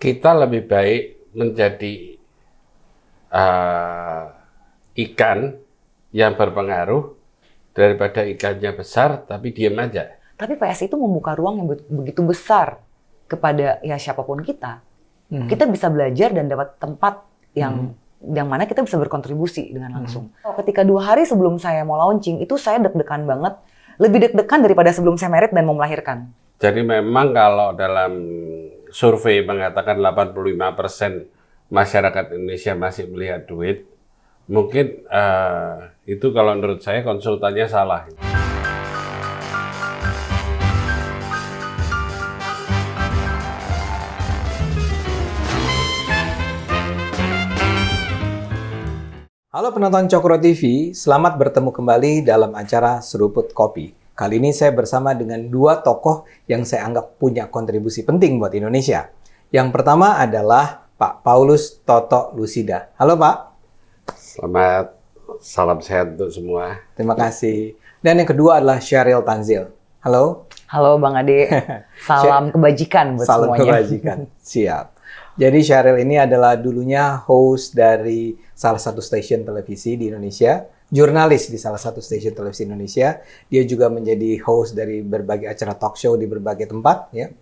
kita lebih baik menjadi ikan yang berpengaruh daripada ikannya besar tapi diam aja. Tapi PSI itu membuka ruang yang begitu besar kepada ya siapapun kita. Kita bisa belajar dan dapat tempat yang mana kita bisa berkontribusi dengan langsung. Ketika 2 hari sebelum saya mau launching, itu saya deg-degan banget. Lebih deg-degan daripada sebelum saya married dan mau melahirkan. Jadi memang kalau dalam survei mengatakan 85% masyarakat Indonesia masih melihat duit, mungkin itu kalau menurut saya konsultannya salah. Halo penonton Cokro TV, selamat bertemu kembali dalam acara Seruput Kopi. Kali ini saya bersama dengan 2 tokoh yang saya anggap punya kontribusi penting buat Indonesia. Yang pertama adalah Pak Paulus Toto Lusida. Halo Pak. Selamat, salam sehat untuk semua. Terima kasih. Dan yang kedua adalah Sheryl Tanzil. Halo. Halo Bang Ade, salam kebajikan buat Salam semuanya. Salam kebajikan, siap. Jadi Sheryl ini adalah dulunya host dari salah satu stasiun televisi di Indonesia, jurnalis di salah satu stasiun televisi Indonesia. Dia juga menjadi host dari berbagai acara talk show di berbagai tempat, ya.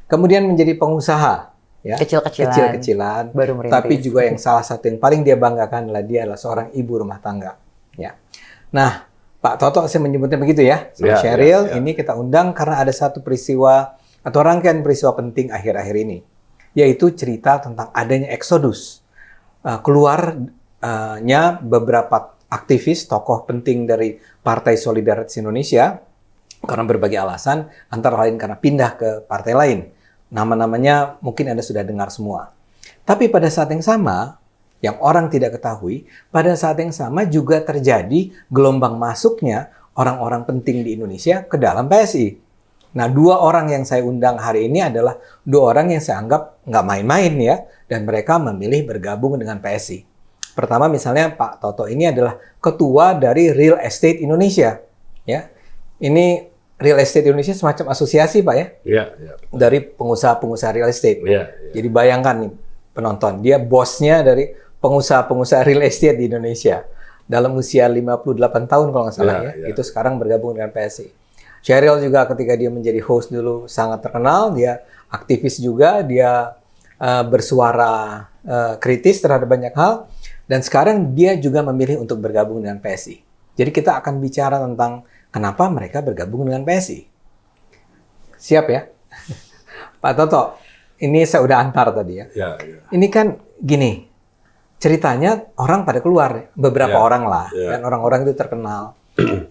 Kemudian menjadi pengusaha, ya. Kecil-kecilan. Baru merintis. Tapi juga yang salah satu yang paling dia banggakan adalah dia adalah seorang ibu rumah tangga, ya. Nah, Pak Toto saya menyebutnya begitu ya. Sheryl ini kita undang karena ada satu peristiwa atau rangkaian peristiwa penting akhir-akhir ini, yaitu cerita tentang adanya eksodus keluarnya beberapa aktivis, tokoh penting dari Partai Solidaritas Indonesia karena berbagai alasan, antara lain karena pindah ke partai lain. Nama-namanya mungkin Anda sudah dengar semua. Tapi pada saat yang sama, yang orang tidak ketahui, pada saat yang sama juga terjadi gelombang masuknya orang-orang penting di Indonesia ke dalam PSI. Nah, 2 orang yang saya undang hari ini adalah 2 orang yang saya anggap nggak main-main ya, dan mereka memilih bergabung dengan PSI. Pertama misalnya Pak Toto ini adalah ketua dari Real Estate Indonesia, ya. Ini Real Estate Indonesia semacam asosiasi Pak ya, Iya. dari pengusaha-pengusaha real estate. Iya. Jadi bayangkan nih penonton, dia bosnya dari pengusaha-pengusaha real estate di Indonesia. Dalam usia 58 tahun kalau nggak salah ya, itu sekarang bergabung dengan PSI. Sheryl juga ketika dia menjadi host dulu sangat terkenal, dia aktivis juga, dia bersuara kritis terhadap banyak hal, dan sekarang dia juga memilih untuk bergabung dengan PSI. Jadi kita akan bicara tentang kenapa mereka bergabung dengan PSI. Siap ya? Pak Toto, ini saya udah antar tadi ya. Ya. Ini kan gini, ceritanya orang pada keluar, beberapa orang lah, dan orang-orang itu terkenal.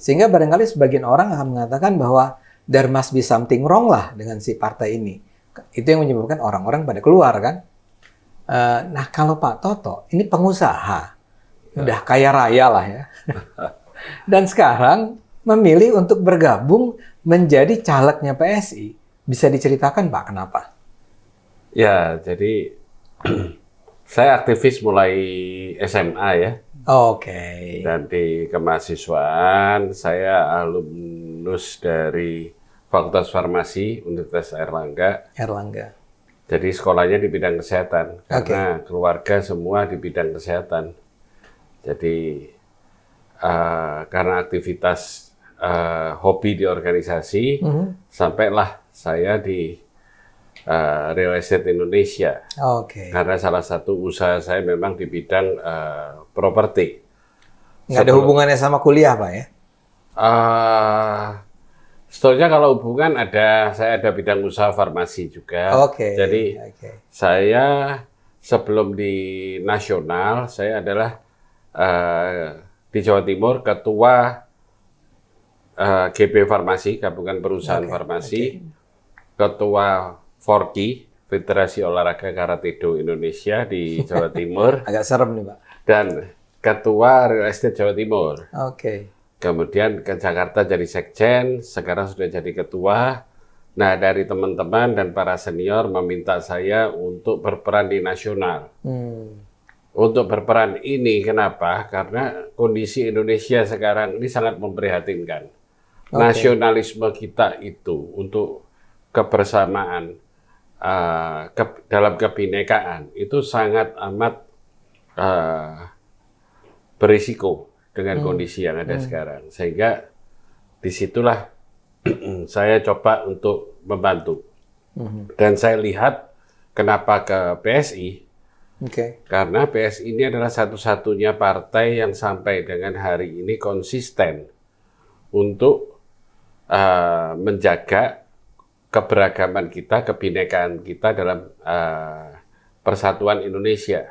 Sehingga barangkali sebagian orang akan mengatakan bahwa there must be something wrong lah dengan si partai ini. Itu yang menyebabkan orang-orang pada keluar kan. Nah kalau Pak Toto, ini pengusaha, udah kaya raya lah ya. Dan sekarang memilih untuk bergabung menjadi calegnya PSI. Bisa diceritakan Pak kenapa? Ya, jadi saya aktivis mulai SMA ya. Oke. Dan di kemahasiswaan saya alumnus dari Fakultas Farmasi Universitas Airlangga. Jadi sekolahnya di bidang kesehatan karena keluarga semua di bidang kesehatan. Jadi karena aktivitas hobi di organisasi, sampailah saya di Real Estate Indonesia. Karena salah satu usaha saya memang di bidang properti. Nggak ada hubungannya sama kuliah, Pak ya? Sebetulnya kalau hubungan ada, saya ada bidang usaha farmasi juga. Jadi saya sebelum di nasional, saya adalah di Jawa Timur ketua GB Farmasi, Gabungan Perusahaan Farmasi, ketua Forki, Federasi Olahraga Karate-Do Indonesia di Jawa Timur. Agak serem nih Pak. Dan ketua Real Estate Jawa Timur. Kemudian ke Jakarta jadi sekjen, sekarang sudah jadi ketua. Nah, dari teman-teman dan para senior meminta saya untuk berperan di nasional. Untuk berperan ini, kenapa? Karena kondisi Indonesia sekarang ini sangat memprihatinkan. Nasionalisme kita itu untuk kebersamaan dalam kebinekaan itu sangat amat berisiko dengan kondisi yang ada sekarang. Sehingga disitulah saya coba untuk membantu. Dan saya lihat kenapa ke PSI. Karena PSI ini adalah satu-satunya partai yang sampai dengan hari ini konsisten untuk menjaga keberagaman kita, kebinekaan kita dalam persatuan Indonesia.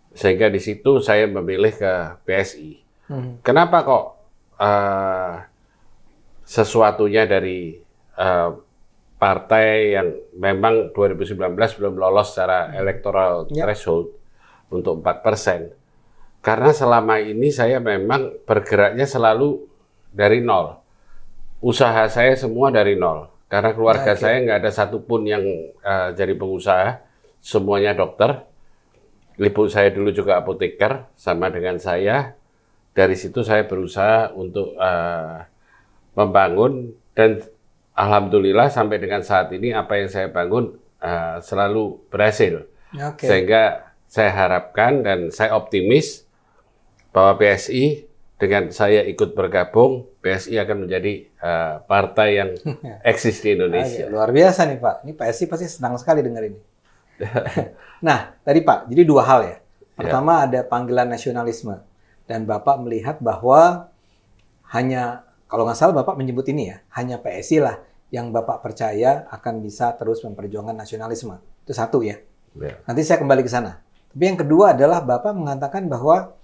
Sehingga di situ saya memilih ke PSI. Kenapa kok sesuatunya dari partai yang memang 2019 belum lolos secara electoral threshold untuk 4%. Karena selama ini saya memang bergeraknya selalu dari nol. Usaha saya semua dari nol. Karena keluarga saya nggak ada satupun yang jadi pengusaha. Semuanya dokter. Ibu saya dulu juga apoteker, sama dengan saya. Dari situ saya berusaha untuk membangun, dan alhamdulillah sampai dengan saat ini apa yang saya bangun selalu berhasil. Sehingga saya harapkan dan saya optimis bahwa PSI dengan saya ikut bergabung, PSI akan menjadi partai yang eksis di Indonesia. Luar biasa nih Pak. Ini PSI pasti senang sekali dengar ini. Nah, tadi Pak, jadi dua hal ya. Pertama ada panggilan nasionalisme. Dan Bapak melihat bahwa hanya, kalau nggak salah Bapak menyebut ini ya, hanya PSI lah yang Bapak percaya akan bisa terus memperjuangkan nasionalisme. Itu satu ya. Nanti saya kembali ke sana. Tapi yang kedua adalah Bapak mengatakan bahwa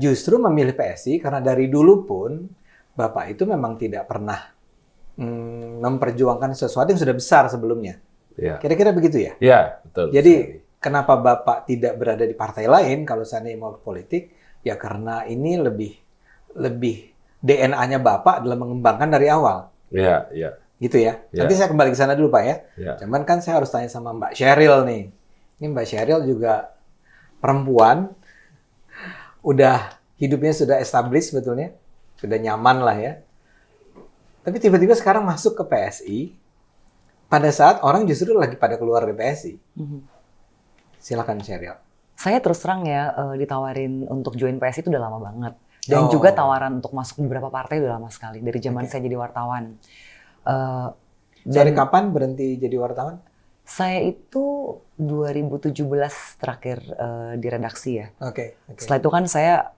justru memilih PSI karena dari dulu pun Bapak itu memang tidak pernah memperjuangkan sesuatu yang sudah besar sebelumnya. Kira-kira begitu ya? Ya, betul. Jadi kenapa Bapak tidak berada di partai lain kalau seandainya mau politik? Ya karena ini lebih DNA-nya Bapak adalah mengembangkan dari awal. Ya. Gitu ya. Nanti saya kembali ke sana dulu Pak ya. Cuman kan saya harus tanya sama Mbak Sheryl nih. Ini Mbak Sheryl juga perempuan, udah hidupnya sudah established sebetulnya, sudah nyaman lah ya. Tapi tiba-tiba sekarang masuk ke PSI, pada saat orang justru lagi pada keluar dari PSI. Silakan Sheryl. Saya terus terang ya ditawarin untuk join PSI itu udah lama banget. Dan juga tawaran untuk masuk beberapa partai udah lama sekali. Dari zaman saya jadi wartawan. Dari kapan berhenti jadi wartawan? Saya itu 2017 terakhir di redaksi ya. Setelah itu kan saya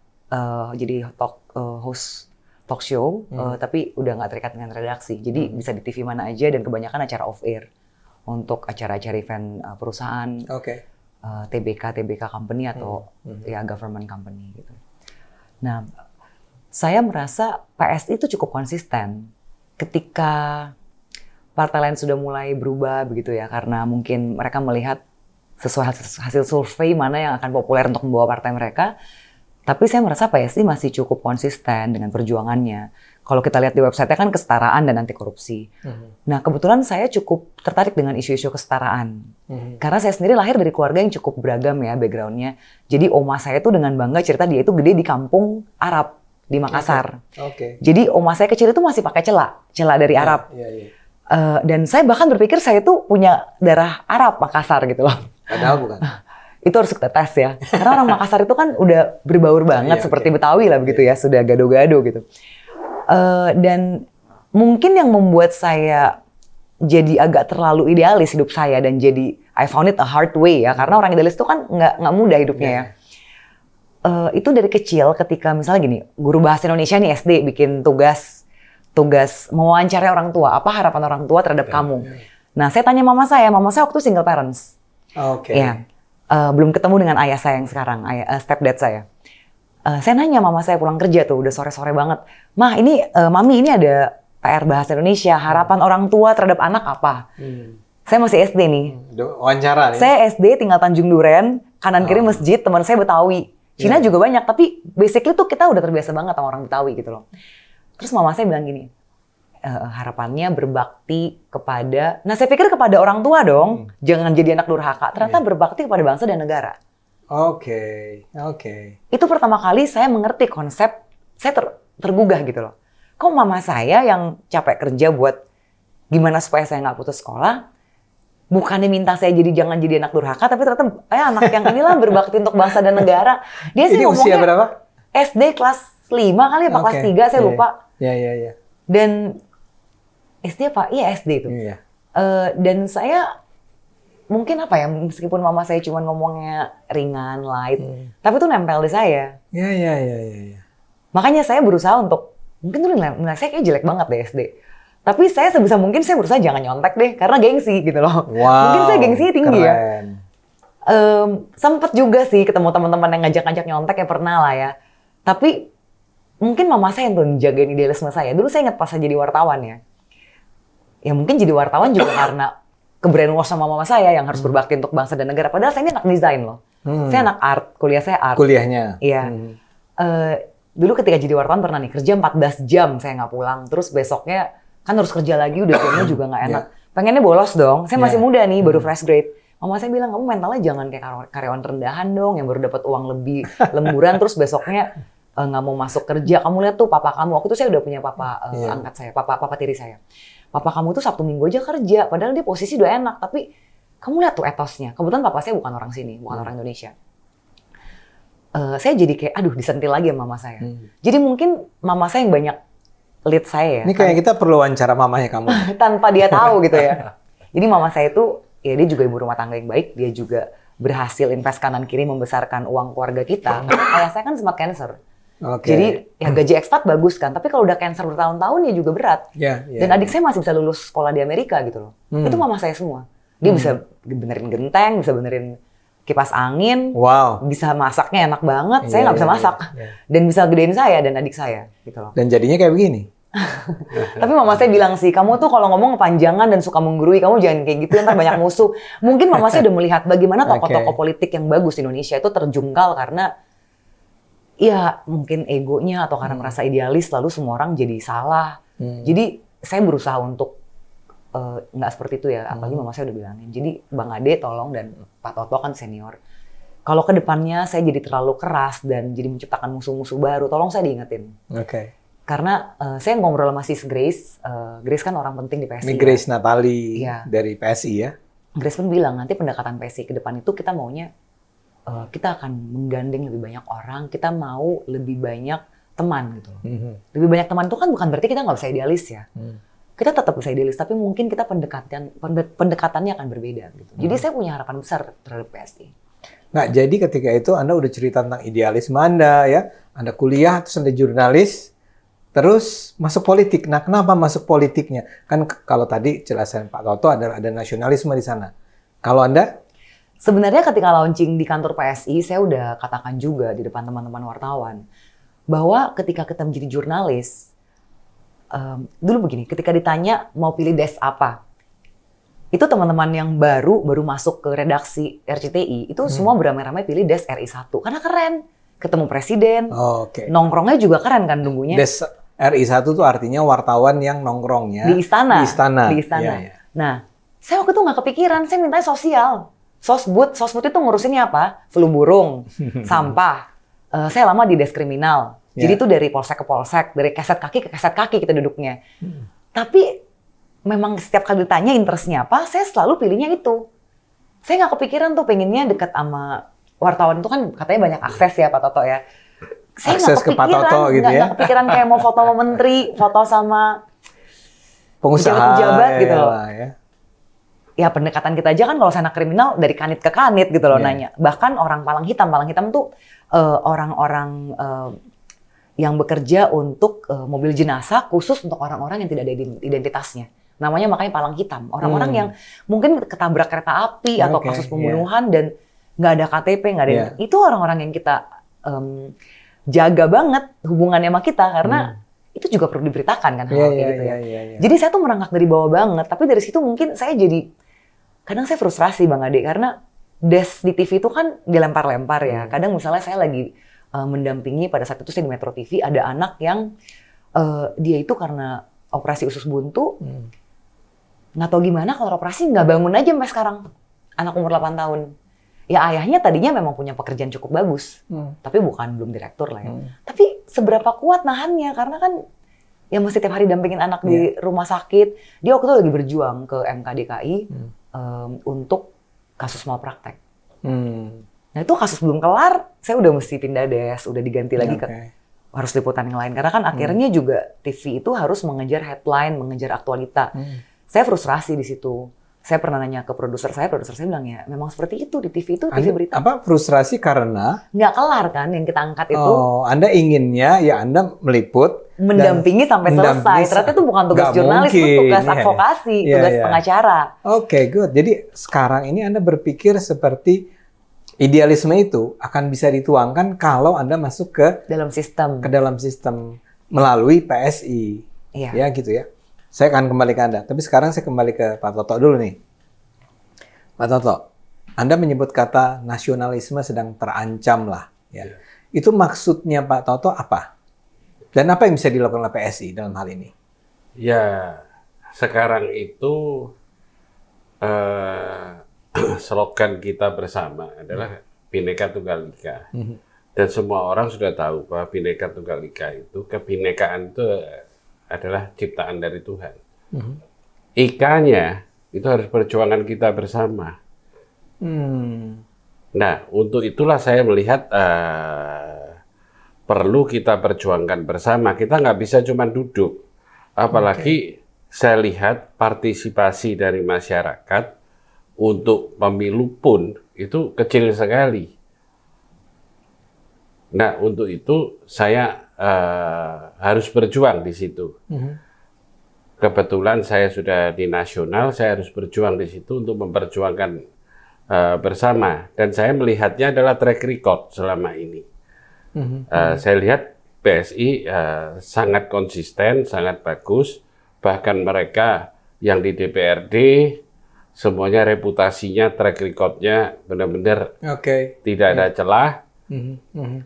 jadi host talk show, tapi udah nggak terikat dengan redaksi. Jadi bisa di TV mana aja dan kebanyakan acara off air. Untuk acara-acara event perusahaan, TBK company atau ya government company gitu. Nah, saya merasa PSI itu cukup konsisten ketika partai lain sudah mulai berubah begitu ya, karena mungkin mereka melihat sesuai hasil survei mana yang akan populer untuk membawa partai mereka. Tapi saya merasa PSI masih cukup konsisten dengan perjuangannya. Kalau kita lihat di website-nya kan kesetaraan dan anti korupsi. Nah, kebetulan saya cukup tertarik dengan isu-isu kesetaraan. Karena saya sendiri lahir dari keluarga yang cukup beragam ya background-nya. Jadi oma saya tuh dengan bangga cerita dia itu gede di kampung Arab di Makassar. Jadi oma saya kecil itu masih pakai cela dari Arab. Dan saya bahkan berpikir saya tuh punya darah Arab Makassar gitu loh. Padahal bukan. Itu harus kita tes ya. Karena orang Makassar itu kan udah berbaur banget seperti Betawi lah begitu ya, sudah gado-gado gitu. Dan mungkin yang membuat saya jadi agak terlalu idealis hidup saya dan jadi I found it a hard way ya, karena orang idealis itu kan nggak mudah hidupnya ya. Itu dari kecil ketika misalnya gini, guru bahasa Indonesia nih SD bikin tugas mewawancarai orang tua, apa harapan orang tua terhadap kamu. Nah, saya tanya mama saya waktu itu single parents. Ya. Belum ketemu dengan ayah saya yang sekarang, stepdad saya. Saya nanya mama saya pulang kerja tuh, udah sore-sore banget. Mah, mami ini ada PR bahasa Indonesia, harapan orang tua terhadap anak apa? Saya masih SD nih. Wawancara nih. Saya SD tinggal Tanjung Duren, kanan kiri masjid, teman saya Betawi. Cina juga banyak, tapi basically tuh kita udah terbiasa banget sama orang Betawi gitu loh. Terus mama saya bilang gini, harapannya berbakti kepada, nah saya pikir kepada orang tua dong, jangan jadi anak durhaka. Ternyata berbakti kepada bangsa dan negara. Itu pertama kali saya mengerti konsep, saya tergugah gitu loh. Kok mama saya yang capek kerja buat gimana supaya saya nggak putus sekolah, bukannya minta saya jangan jadi anak durhaka, tapi ternyata anak yang inilah berbakti untuk bangsa dan negara. Dia sih ini usia berapa? SD kelas 5 kali apa kelas 3, saya lupa. Iya. Dan SD apa? Iya SD itu. Iya. Dan saya mungkin apa ya, meskipun mama saya cuma ngomongnya ringan, light, tapi itu nempel di saya. Iya. Makanya saya berusaha untuk, mungkin tuh nilai saya kayak jelek banget deh SD. Tapi saya sebisa mungkin saya berusaha jangan nyontek deh, karena gengsi gitu loh. Wow, mungkin saya gengsinya tinggi keren. ya. Sempet juga sih ketemu teman-teman yang ngajak-ngajak nyontek ya pernah lah ya. Tapi mungkin mama saya yang tuh jagain idealisme saya. Dulu saya ingat pas saya jadi wartawan ya. Ya mungkin jadi wartawan juga karena ke-brainwash sama mama saya yang harus berbakti untuk bangsa dan negara. Padahal saya ini anak desain loh. Saya anak art, kuliah saya art. Kuliahnya? Iya. Dulu ketika jadi wartawan pernah nih, kerja 14 jam saya nggak pulang. Terus besoknya kan harus kerja lagi, udah jamnya juga nggak enak. Pengennya bolos dong, saya masih muda nih, baru fresh grade. Mama saya bilang, kamu mentalnya jangan kayak karyawan rendahan dong, yang baru dapat uang lebih lemburan, terus besoknya nggak mau masuk kerja. Kamu lihat tuh papa kamu, waktu itu saya udah punya papa angkat saya, papa tiri saya. Papa kamu tuh Sabtu Minggu aja kerja, padahal dia posisi udah enak, tapi kamu lihat tuh etosnya. Kebetulan papa saya bukan orang sini, bukan orang Indonesia. Saya jadi kayak, aduh disentil lagi sama mama saya. Jadi mungkin mama saya yang banyak lead saya ya. Ini kayak kita perlu wawancara mamanya kamu. Tanpa dia tahu gitu ya. Jadi mama saya itu, ya dia juga ibu rumah tangga yang baik, dia juga berhasil invest kanan kiri membesarkan uang keluarga kita. Karena ayah saya kan sempat cancer. Jadi ya gaji ekspat bagus kan, tapi kalau udah cancer bertahun-tahun ya juga berat. Dan adik saya masih bisa lulus sekolah di Amerika gitu loh. Itu mama saya semua. Dia bisa benerin genteng, bisa benerin kipas angin, bisa masaknya enak banget. Saya nggak bisa masak, dan bisa gedein saya dan adik saya, gitu loh. Dan jadinya kayak begini. Tapi mama saya bilang sih, kamu tuh kalau ngomong kepanjangan dan suka menggurui, kamu jangan kayak gitu, ntar banyak musuh. Mungkin mama saya udah melihat bagaimana tokoh-tokoh politik yang bagus di Indonesia itu terjungkal karena ya mungkin egonya atau karena merasa idealis, lalu semua orang jadi salah. Jadi saya berusaha untuk nggak seperti itu ya, apalagi mama saya udah bilangin. Jadi Bang Ade tolong, dan Pak Toto kan senior. Kalau ke depannya saya jadi terlalu keras dan jadi menciptakan musuh-musuh baru, tolong saya diingetin. Karena saya ngobrol sama Sis Grace, Grace kan orang penting di PSI. Ini Grace Natali dari PSI ya. Grace pun bilang nanti pendekatan PSI ke depan itu kita maunya kita akan menggandeng lebih banyak orang, kita mau lebih banyak teman gitu. Lebih banyak teman itu kan bukan berarti kita nggak bisa idealis ya. Kita tetap bisa idealis, tapi mungkin kita pendekatannya akan berbeda gitu. Jadi saya punya harapan besar terhadap PSI. Nah, jadi ketika itu Anda udah cerita tentang idealisme Anda ya, Anda kuliah terus Anda jurnalis, terus masuk politik. Nah, kenapa masuk politiknya? Kan kalau tadi jelasan Pak Toto ada nasionalisme di sana. Kalau Anda? Sebenarnya ketika launching di kantor PSI, saya udah katakan juga di depan teman-teman wartawan bahwa ketika kita menjadi jurnalis, dulu begini, ketika ditanya mau pilih desk apa, itu teman-teman yang baru masuk ke redaksi RCTI, itu semua beramai-ramai pilih desk RI1. Karena keren, ketemu presiden, nongkrongnya juga keren kan nunggunya. Desk RI1 itu artinya wartawan yang nongkrongnya di istana. Di istana. Ya. Nah, saya waktu itu nggak kepikiran, saya mintanya sosial. Sosbud itu ngurusinnya apa? Flu burung, sampah. Saya lama di desk kriminal. Jadi itu dari polsek ke polsek, dari keset kaki ke keset kaki kita duduknya. Tapi memang setiap kali ditanya interestnya apa, saya selalu pilihnya itu. Saya nggak kepikiran tuh pengennya dekat sama wartawan itu kan katanya banyak akses ya Pak Toto ya. Saya akses ke Pak Toto gitu ya. Nggak kepikiran kayak mau foto sama menteri, foto sama pejabat gitu loh. Ya pendekatan kita aja kan kalau sana kriminal dari kanit ke kanit gitu loh nanya. Bahkan orang palang hitam tuh orang-orang yang bekerja untuk mobil jenazah khusus untuk orang-orang yang tidak ada identitasnya. Namanya makanya palang hitam. Orang-orang yang mungkin ketabrak kereta api atau kasus pembunuhan dan nggak ada KTP, nggak ada. Itu orang-orang yang kita jaga banget hubungannya sama kita karena itu juga perlu diberitakan kan hal kayak gitu ya. Jadi saya tuh merangkak dari bawah banget. Tapi dari situ mungkin saya jadi kadang saya frustrasi Bang Ade karena desk di TV itu kan dilempar-lempar ya. Kadang misalnya saya lagi mendampingi pada saat itu saya di Metro TV ada anak yang dia itu karena operasi usus buntu nggak tahu gimana kalau operasi nggak bangun aja sampai sekarang, anak umur 8 tahun. Ya ayahnya tadinya memang punya pekerjaan cukup bagus, tapi belum direktur lah ya. Tapi seberapa kuat nahannya karena kan ya masih tiap hari dampingin anak di rumah sakit. Dia waktu itu lagi berjuang ke MK DKI, untuk kasus malpraktek. Nah itu kasus belum kelar, saya udah mesti pindah desk, udah diganti lagi ke harus liputan yang lain. Karena kan akhirnya juga TV itu harus mengejar headline, mengejar aktualita. Saya frustrasi di situ. Saya pernah nanya ke produser saya bilang ya memang seperti itu di TV itu, TV berita. Apa frustrasi karena? Nggak kelar kan yang kita angkat itu. Oh, Anda inginnya ya Anda meliput. Mendampingi sampai selesai. Ternyata itu bukan tugas jurnalis, itu tugas advokasi, tugas pengacara. Oke, good. Jadi sekarang ini Anda berpikir seperti idealisme itu akan bisa dituangkan kalau Anda masuk ke dalam sistem melalui PSI. Ya gitu ya. Saya akan kembali ke Anda. Tapi sekarang saya kembali ke Pak Toto dulu nih. Pak Toto, Anda menyebut kata nasionalisme sedang terancam lah. Ya. Itu maksudnya Pak Toto apa? Dan apa yang bisa dilakukan oleh PSI dalam hal ini? Ya, sekarang itu slogan kita bersama adalah Bhinneka Tunggal Ika. Dan semua orang sudah tahu bahwa Bhinneka Tunggal Ika itu, kebinekaan itu adalah ciptaan dari Tuhan. Ikanya itu harus perjuangan kita bersama. Nah, untuk itulah saya melihat perlu kita perjuangkan bersama. Kita nggak bisa cuma duduk. Apalagi saya lihat partisipasi dari masyarakat untuk pemilu pun itu kecil sekali. Nah, untuk itu saya harus berjuang di situ. Kebetulan saya sudah di nasional, saya harus berjuang di situ untuk memperjuangkan bersama. Dan saya melihatnya adalah track record selama ini. Saya lihat PSI sangat konsisten, sangat bagus. Bahkan mereka yang di DPRD, semuanya reputasinya, track recordnya benar-benar tidak ada celah.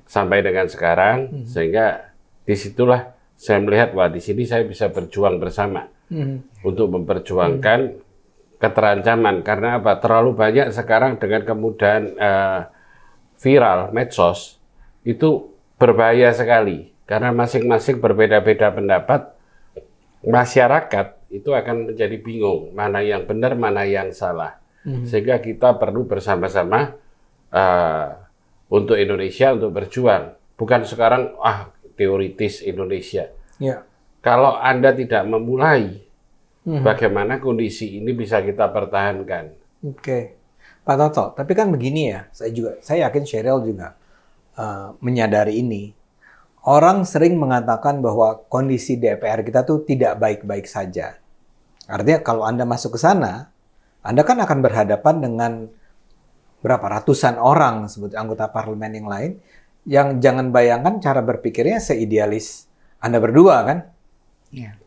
Sampai dengan sekarang, sehingga disitulah saya melihat, wah di sini saya bisa berjuang bersama untuk memperjuangkan keterancaman. Karena apa? Terlalu banyak sekarang dengan kemudahan viral, medsos, itu berbahaya sekali. Karena masing-masing berbeda-beda pendapat, masyarakat itu akan menjadi bingung, mana yang benar, mana yang salah. Sehingga kita perlu bersama-sama untuk Indonesia, untuk berjuang. Bukan sekarang, teoritis Indonesia. Kalau Anda tidak memulai, bagaimana kondisi ini bisa kita pertahankan? Pak Toto, tapi kan begini ya, saya yakin Sheryl juga menyadari ini. Orang sering mengatakan bahwa kondisi DPR kita tuh tidak baik-baik saja. Artinya kalau Anda masuk ke sana, Anda kan akan berhadapan dengan berapa ratusan orang sebut anggota parlemen yang lain yang jangan bayangkan cara berpikirnya seidealis Anda berdua kan.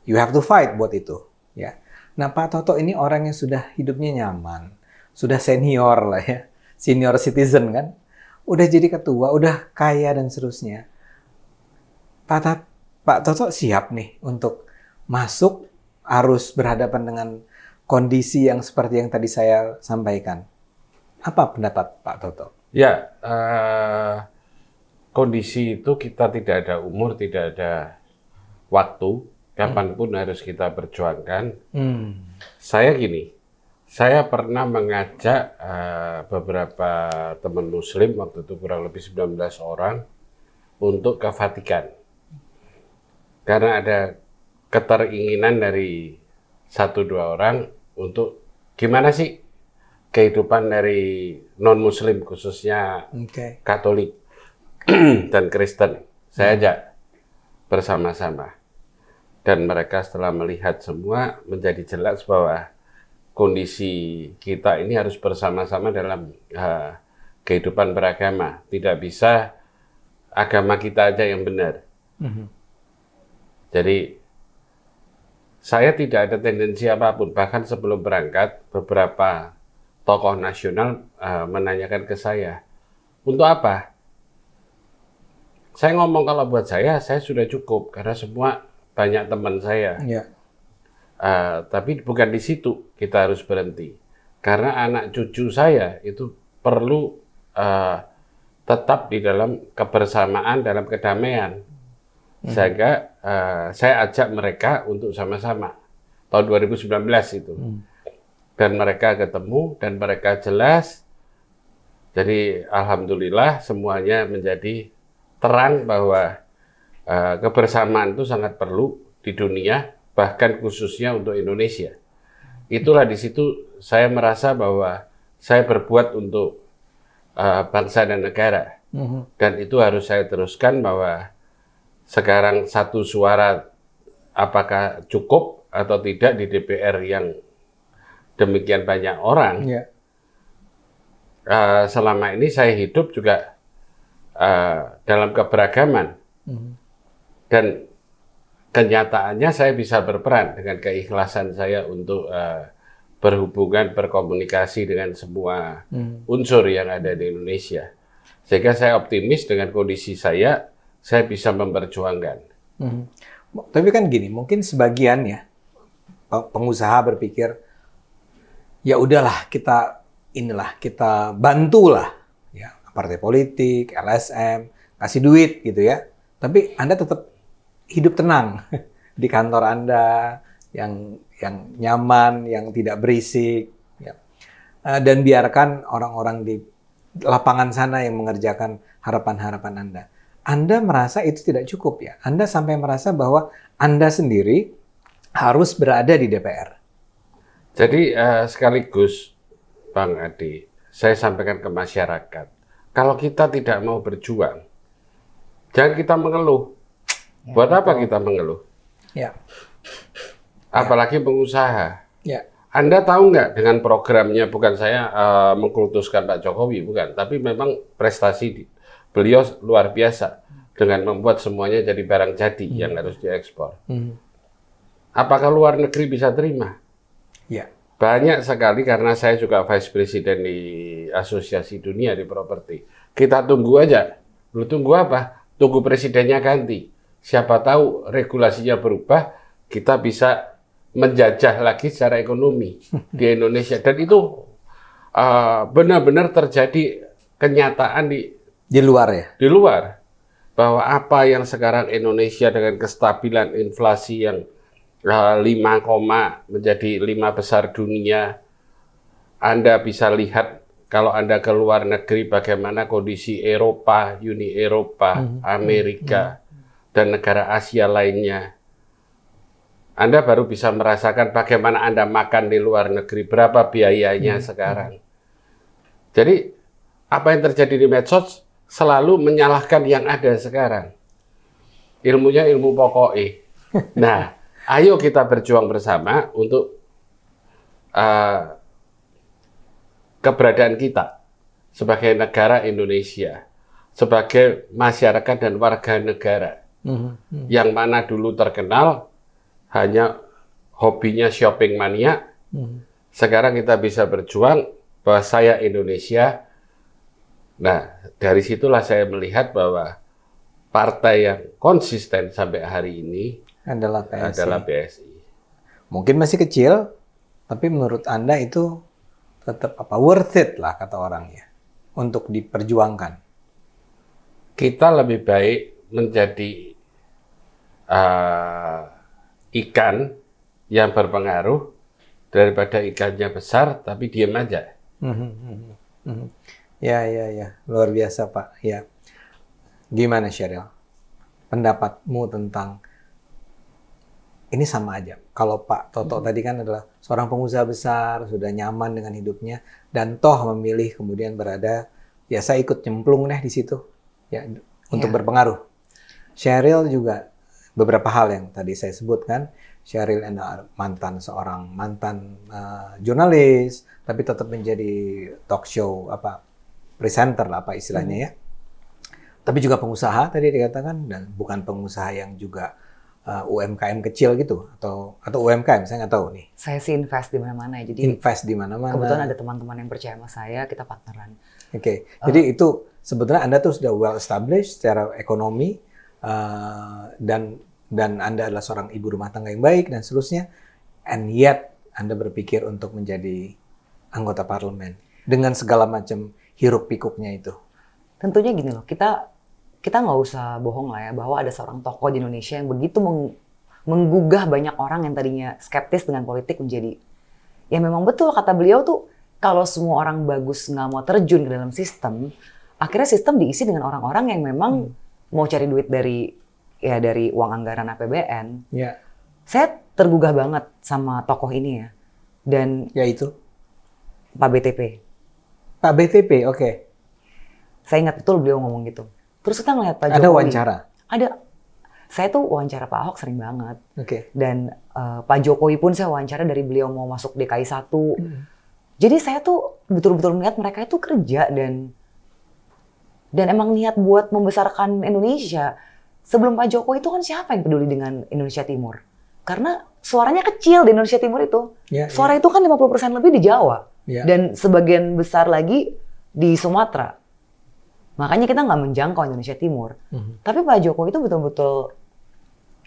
You have to fight buat itu. Ya. Nah Pak Toto ini orang yang sudah hidupnya nyaman, sudah senior lah ya, senior citizen kan, udah jadi ketua, udah kaya dan seterusnya. Pak Toto siap nih untuk masuk harus berhadapan dengan kondisi yang seperti yang tadi saya sampaikan. Apa pendapat Pak Toto? Ya, kondisi itu kita tidak ada umur, tidak ada waktu, kapanpun harus kita perjuangkan. Saya gini, saya pernah mengajak beberapa teman Muslim, waktu itu kurang lebih 19 orang, untuk ke Vatikan. Karena ada keteringinan dari 1-2 orang untuk gimana sih kehidupan dari non-Muslim, khususnya Katolik dan Kristen. Saya ajak bersama-sama. Dan mereka setelah melihat semua menjadi jelas bahwa kondisi kita ini harus bersama-sama dalam kehidupan beragama. Tidak bisa agama kita aja yang benar. Jadi saya tidak ada tendensi apapun. Bahkan sebelum berangkat, beberapa tokoh nasional menanyakan ke saya, untuk apa? Saya ngomong kalau buat saya sudah cukup karena semua banyak teman saya. Tapi bukan di situ kita harus berhenti, karena anak cucu saya itu perlu tetap di dalam kebersamaan, dalam kedamaian. Sehingga saya ajak mereka untuk sama-sama tahun 2019 itu. dan mereka ketemu dan mereka jelas. Jadi alhamdulillah semuanya menjadi terang bahwa kebersamaan itu sangat perlu di dunia, bahkan khususnya untuk Indonesia. Itulah di situ saya merasa bahwa saya berbuat untuk bangsa dan negara. Dan itu harus saya teruskan bahwa sekarang satu suara apakah cukup atau tidak di DPR yang demikian banyak orang. Selama ini saya hidup juga dalam keberagaman. Dan kenyataannya saya bisa berperan dengan keikhlasan saya untuk berhubungan, berkomunikasi dengan semua unsur yang ada di Indonesia. Sehingga saya optimis dengan kondisi saya bisa memperjuangkan. Tapi kan gini, mungkin sebagian ya pengusaha berpikir, ya udahlah kita bantulah ya partai politik, LSM, kasih duit gitu ya. Tapi Anda tetap hidup tenang di kantor Anda yang nyaman, yang tidak berisik, ya. Dan biarkan orang-orang di lapangan sana yang mengerjakan harapan-harapan Anda. Anda merasa itu tidak cukup ya? Anda sampai merasa bahwa Anda sendiri harus berada di DPR. Jadi sekaligus Bang Adi, saya sampaikan ke masyarakat, kalau kita tidak mau berjuang, jangan kita mengeluh. Ya, buat apa kita mengeluh? Ya. Apalagi pengusaha. Ya. Anda tahu nggak dengan programnya, bukan saya mengkultuskan Pak Jokowi, bukan, tapi memang prestasi beliau luar biasa dengan membuat semuanya jadi barang jadi yang harus diekspor. Apakah luar negeri bisa terima? Ya. Banyak sekali, karena saya juga vice president di Asosiasi Dunia di Properti. Kita tunggu aja. Lu tunggu apa? Tunggu presidennya ganti. Siapa tahu regulasinya berubah, kita bisa menjajah lagi secara ekonomi di Indonesia. Dan itu benar-benar terjadi kenyataan di luar ya? Di luar. Bahwa apa yang sekarang Indonesia dengan kestabilan inflasi yang 5, menjadi 5 besar dunia. Anda bisa lihat kalau Anda ke luar negeri bagaimana kondisi Eropa, Uni Eropa, Amerika, dan negara Asia lainnya. Anda baru bisa merasakan bagaimana Anda makan di luar negeri, berapa biayanya sekarang. Jadi, apa yang terjadi di medsos selalu menyalahkan yang ada sekarang. Ilmunya ilmu pokoknya. Nah, ayo kita berjuang bersama untuk keberadaan kita sebagai negara Indonesia, sebagai masyarakat dan warga negara yang mana dulu terkenal hanya hobinya shopping mania. Sekarang kita bisa berjuang bahwa saya Indonesia. Nah, dari situlah saya melihat bahwa partai yang konsisten sampai hari ini adalah PSI. Mungkin masih kecil, tapi menurut Anda itu tetap worth it lah kata orangnya untuk diperjuangkan. Kita lebih baik menjadi ikan yang berpengaruh daripada ikannya besar tapi diam aja. Ya, luar biasa Pak. Ya, gimana Sheryl? Pendapatmu tentang ini sama aja. Kalau Pak Toto tadi kan adalah seorang pengusaha besar, sudah nyaman dengan hidupnya, dan toh memilih kemudian berada, ya saya ikut nyemplung deh di situ, ya untuk berpengaruh. Sheryl juga beberapa hal yang tadi saya sebutkan. Sheryl mantan jurnalis, tapi tetap menjadi talk show presenter lah istilahnya ya. Tapi juga pengusaha tadi dikatakan, dan bukan pengusaha yang juga UMKM kecil gitu atau UMKM, saya nggak tahu nih. Saya sih invest di mana-mana ya. Jadi invest di mana-mana. Kebetulan ada teman-teman yang percaya sama saya, kita partneran. Oke. Jadi itu sebetulnya Anda tuh sudah well established secara ekonomi, dan Anda adalah seorang ibu rumah tangga yang baik dan seterusnya, and yet Anda berpikir untuk menjadi anggota parlemen dengan segala macam hiruk pikuknya itu. Tentunya gini loh, kita nggak usah bohong lah ya, bahwa ada seorang tokoh di Indonesia yang begitu menggugah banyak orang yang tadinya skeptis dengan politik menjadi ya memang betul kata beliau tuh, kalau semua orang bagus nggak mau terjun ke dalam sistem, akhirnya sistem diisi dengan orang-orang yang memang mau cari duit dari uang anggaran APBN. Ya. Saya tergugah banget sama tokoh ini ya. Dan yaitu Pak BTP. Pak BTP, oke. Saya ingat betul beliau ngomong gitu. Terus kita ngeliat Pak Jokowi. Ada wawancara? Ada. Saya tuh wawancara Pak Ahok sering banget. Oke. Dan Pak Jokowi pun saya wawancara dari beliau mau masuk DKI 1. Jadi saya tuh betul-betul melihat mereka itu kerja dan emang niat buat membesarkan Indonesia. Sebelum Pak Jokowi itu kan siapa yang peduli dengan Indonesia Timur? Karena suaranya kecil di Indonesia Timur itu. Suara itu kan 50% lebih di Jawa. Dan sebagian besar lagi di Sumatera. Makanya kita nggak menjangkau Indonesia Timur. Tapi Pak Jokowi itu betul-betul,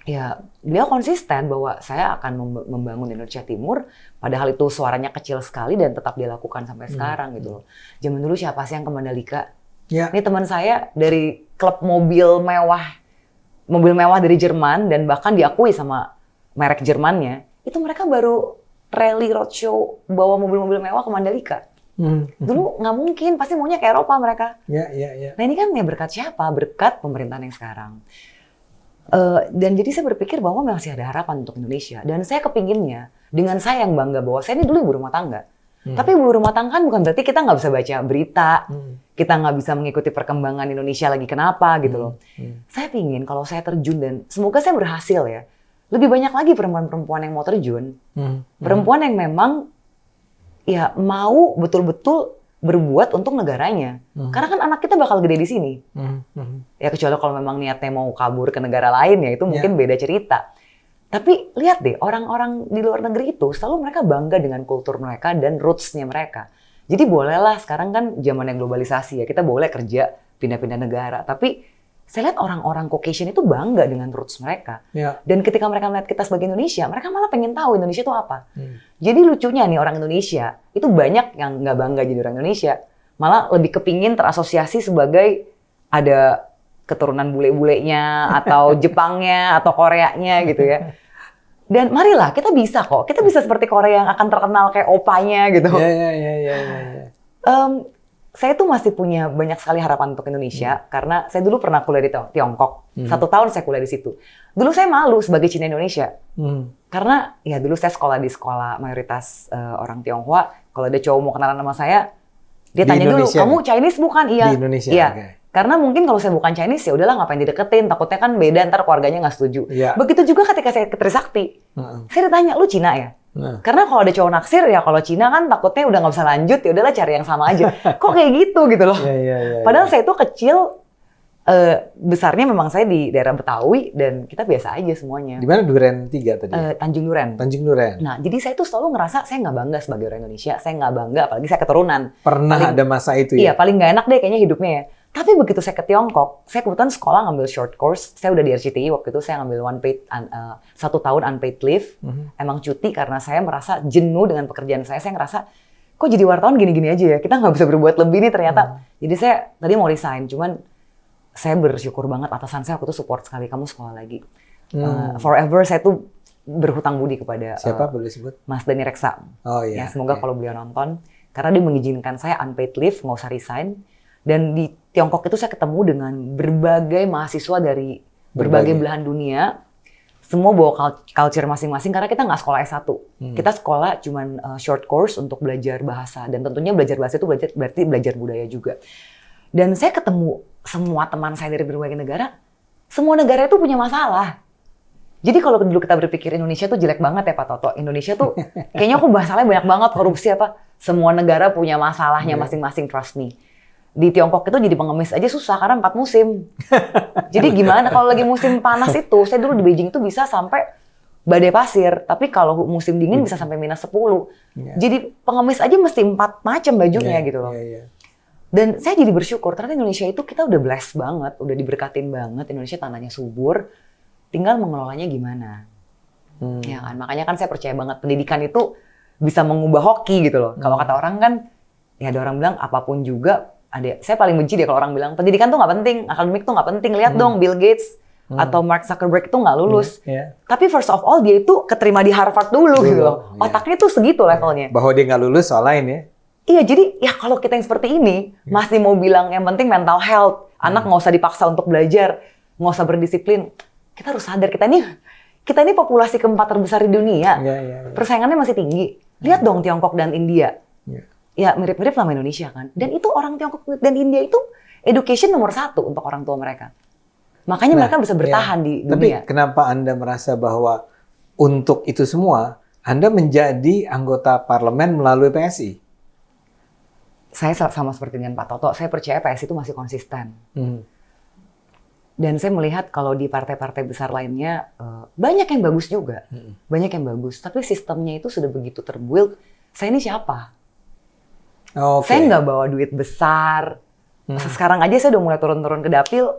ya beliau konsisten bahwa saya akan membangun Indonesia Timur. Padahal itu suaranya kecil sekali dan tetap dia lakukan sampai sekarang gitu loh. Zaman dulu siapa sih yang ke Mandalika? Ini teman saya dari klub mobil mewah dari Jerman dan bahkan diakui sama merek Jermannya. Itu mereka baru rally roadshow bawa mobil-mobil mewah ke Mandalika. Dulu nggak mungkin, pasti maunya ke Eropa mereka. Nah ini kan ya berkat siapa? Berkat pemerintahan yang sekarang. Dan jadi saya berpikir bahwa masih ada harapan untuk Indonesia. Dan saya kepinginnya, dengan saya yang bangga bahwa saya ini dulu ibu rumah tangga. Tapi ibu rumah tangga kan bukan berarti kita nggak bisa baca berita, kita nggak bisa mengikuti perkembangan Indonesia lagi kenapa gitu loh. Saya pingin kalau saya terjun dan semoga saya berhasil ya. Lebih banyak lagi perempuan-perempuan yang mau terjun. Perempuan yang memang ya mau betul-betul berbuat untuk negaranya. Karena kan anak kita bakal gede di sini. Ya kecuali kalau memang niatnya mau kabur ke negara lain ya itu mungkin beda cerita. Tapi lihat deh orang-orang di luar negeri itu selalu mereka bangga dengan kultur mereka dan roots-nya mereka. Jadi bolehlah sekarang kan zamannya globalisasi ya kita boleh kerja pindah-pindah negara. Tapi saya lihat orang-orang Caucasian itu bangga dengan roots mereka. Dan ketika mereka melihat kita sebagai Indonesia, mereka malah pengen tahu Indonesia itu apa. Jadi lucunya nih orang Indonesia, itu banyak yang nggak bangga jadi orang Indonesia. Malah lebih kepingin terasosiasi sebagai ada keturunan bule-bulenya, atau Jepangnya, atau Koreanya gitu ya. Dan marilah, kita bisa kok. Kita bisa seperti Korea yang akan terkenal kayak opanya gitu. Saya tuh masih punya banyak sekali harapan untuk Indonesia karena saya dulu pernah kuliah di Tiongkok. 1 tahun saya kuliah di situ. Dulu saya malu sebagai Cina Indonesia. Karena ya dulu saya sekolah di sekolah mayoritas orang Tionghoa. Kalau ada cowok mau kenalan sama saya, dia tanya dulu, "Kamu Chinese bukan?" Iya. Di Indonesia. Iya. Karena mungkin kalau saya bukan Chinese ya udahlah ngapain dideketin, takutnya kan beda ntar keluarganya nggak setuju. Begitu juga ketika saya ke Trisakti. Saya ditanya, "Lu Cina ya?" Karena kalau ada cowok naksir ya kalau Cina kan takutnya udah nggak bisa lanjut ya udahlah cari yang sama aja. Kok kayak gitu loh. Padahal saya itu kecil, besarnya memang saya di daerah Betawi dan kita biasa aja semuanya. Di mana Duren 3 tadi? Tanjung Duren. Tanjung Duren. Nah jadi saya tuh selalu ngerasa saya nggak bangga sebagai orang Indonesia. Saya nggak bangga apalagi saya keturunan. Pernah ada masa itu ya? Iya paling nggak enak deh kayaknya hidupnya ya. Tapi begitu saya ke Tiongkok, saya kebetulan sekolah ngambil short course. Saya udah di RCTI waktu itu, saya ngambil 1 tahun unpaid leave. Emang cuti karena saya merasa jenuh dengan pekerjaan saya. Saya ngerasa, kok jadi wartawan gini-gini aja ya? Kita nggak bisa berbuat lebih nih ternyata. Jadi saya tadi mau resign, cuman saya bersyukur banget atasan saya waktu itu support sekali. Kamu sekolah lagi. Forever saya tuh berhutang budi kepada siapa boleh sebut? Mas Dani Reksa. Oh iya. Ya, semoga kalau beliau nonton. Karena dia mengizinkan saya unpaid leave, nggak usah resign. Dan di Tiongkok itu saya ketemu dengan berbagai mahasiswa dari berbagai belahan dunia. Semua bawa culture masing-masing karena kita nggak sekolah S1. Kita sekolah cuman short course untuk belajar bahasa. Dan tentunya belajar bahasa itu berarti belajar budaya juga. Dan saya ketemu semua teman saya dari berbagai negara. Semua negara itu punya masalah. Jadi kalau dulu kita berpikir Indonesia tuh jelek banget ya Pak Toto. Indonesia tuh kayaknya kok masalahnya banyak banget, korupsi apa. Semua negara punya masalahnya masing-masing, trust me. Di Tiongkok itu jadi pengemis aja susah karena 4 musim. Jadi gimana kalau lagi musim panas itu, saya dulu di Beijing itu bisa sampai badai pasir, tapi kalau musim dingin bisa sampai -10. Jadi pengemis aja mesti 4 macam bajunya gitu loh. Dan saya jadi bersyukur ternyata Indonesia itu kita udah blessed banget, udah diberkatin banget. Indonesia tanahnya subur, tinggal mengelolanya gimana. Ya kan? Makanya kan saya percaya banget pendidikan itu bisa mengubah hoki gitu loh. Kalau kata orang kan, ya ada orang bilang apapun juga. Saya paling benci deh kalau orang bilang pendidikan tuh nggak penting, akademik tuh nggak penting. Lihat dong Bill Gates atau Mark Zuckerberg itu nggak lulus. Tapi first of all dia itu keterima di Harvard dulu gitu loh. Otaknya tuh segitu levelnya. Bahwa dia nggak lulus soal lain ya. Iya, jadi ya kalau kita yang seperti ini masih mau bilang yang penting mental health, anak nggak usah dipaksa untuk belajar, nggak usah berdisiplin. Kita harus sadar kita ini populasi keempat terbesar di dunia. Persaingannya masih tinggi. Lihat dong Tiongkok dan India. Ya mirip-mirip sama Indonesia kan. Dan itu orang Tiongkok dan India itu education nomor 1 untuk orang tua mereka. Makanya mereka bisa bertahan di dunia. Tapi kenapa Anda merasa bahwa untuk itu semua Anda menjadi anggota parlemen melalui PSI? Saya sama seperti dengan Pak Toto, saya percaya PSI itu masih konsisten. Dan saya melihat kalau di partai-partai besar lainnya, banyak yang bagus juga. Banyak yang bagus. Tapi sistemnya itu sudah begitu terbuild, saya ini siapa? Saya nggak bawa duit besar. Sekarang aja saya udah mulai turun-turun ke dapil.